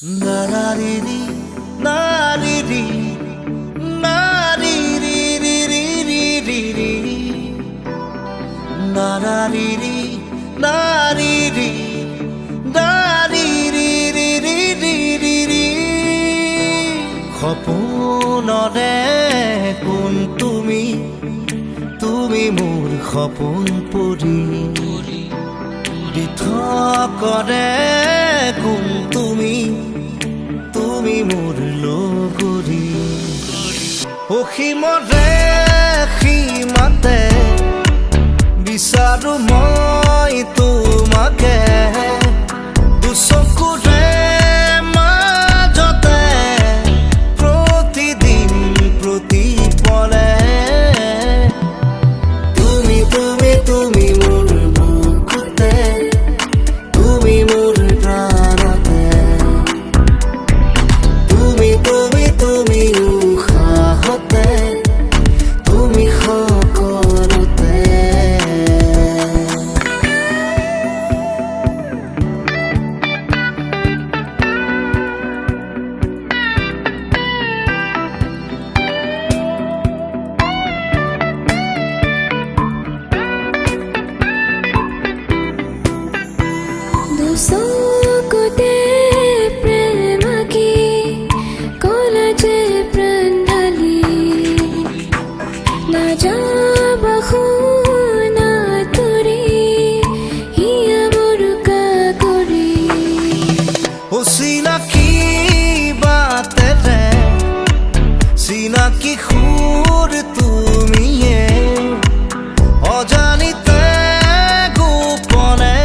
নাৰাৰিৰি নাৰিৰি নাৰিৰিৰিৰিৰিৰি নাৰাৰিৰি নাৰিৰি নাৰিৰিৰিৰিৰিৰি সপোনৰে কোন তুমি মোৰ সপোন পৰি দিঠকৰে কোন তুমি মোৰ লগৰী অসীমৰে সীমাতে বিচাৰো মই তোমাকে দুচকুৰে মাজতে প্ৰতিদিন প্ৰতিপলে তুমি মোৰ বুকুতে তুমি মোৰ প্ৰাণতে তুমি উশাহতে তুমি সকলোতে দুচকুতে প্ৰেম আঁকি কলা যে প্ৰাণ ঢালি নাযাব শুনা তৰি হিয়া বৰুকা কৰি অচিনাকি বাটেৰে চিনাকি সুৰ তুমিয়ে অজানিতে গোপনে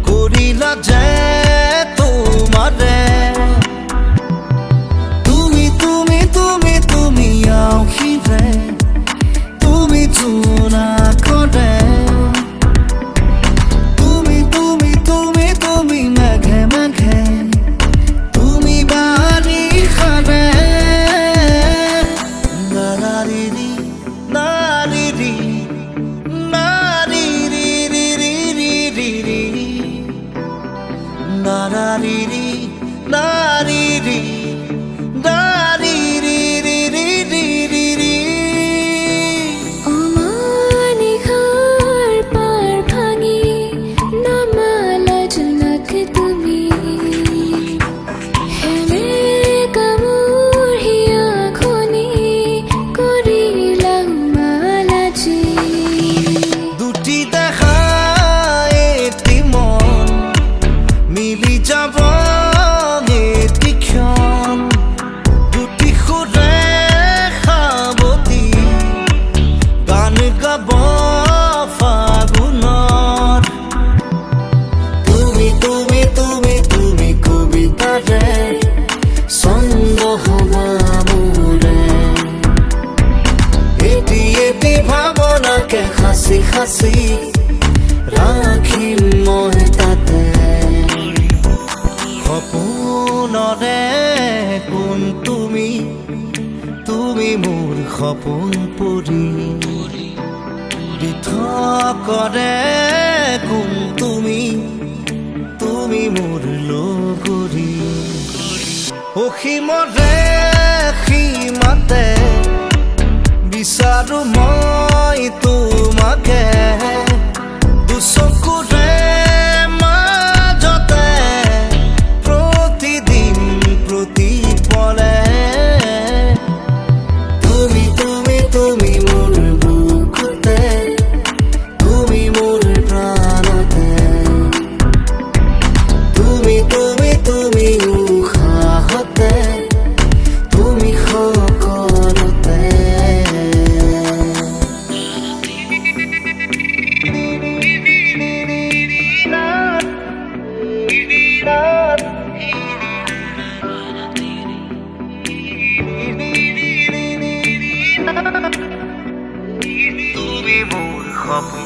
কৰিলা যে তোমাৰে তুমি আউসিৰে তুমি জোনাকৰে তুমি মেঘে মেঘে তুমি বাৰিষাৰে নাৰাৰিৰি নাৰিৰি নাৰিৰিৰিৰিৰিৰি নাৰাৰিৰি নাৰিৰি নাৰিৰিৰিৰিৰিৰি অমানিশাৰ পাৰ ভাঙি নমালা জোনাক তুমি সেমেকা মোৰ হিয়া খনি কৰিলা মালাজি দুটি দেখা এটি মন মিলি যাব এটি ক্ষণ দুটি সুৰে সাৱতি গান গাব ফাগুনত তুমি কবিতাৰে ছন্দ হবা মোৰে এটি ভাৱনাকে সাঁচি সাঁচি ৰাখিম মই তাতে সপোনৰে কোন তুমি মোৰ সপোন পৰি দিঠকৰে কোন তুমি মোৰ লগৰী অসীমৰে সীমাতে বিচাৰো মই তোমাকে দুচকুৰে মাজতে প্ৰতিদিন প্ৰতিপলে তুমি মোৰ বুকুতে তুমি মোৰ প্ৰাণতে তুমি উশাহতে তুমি সকলোতে তুমি মোৰ সপোন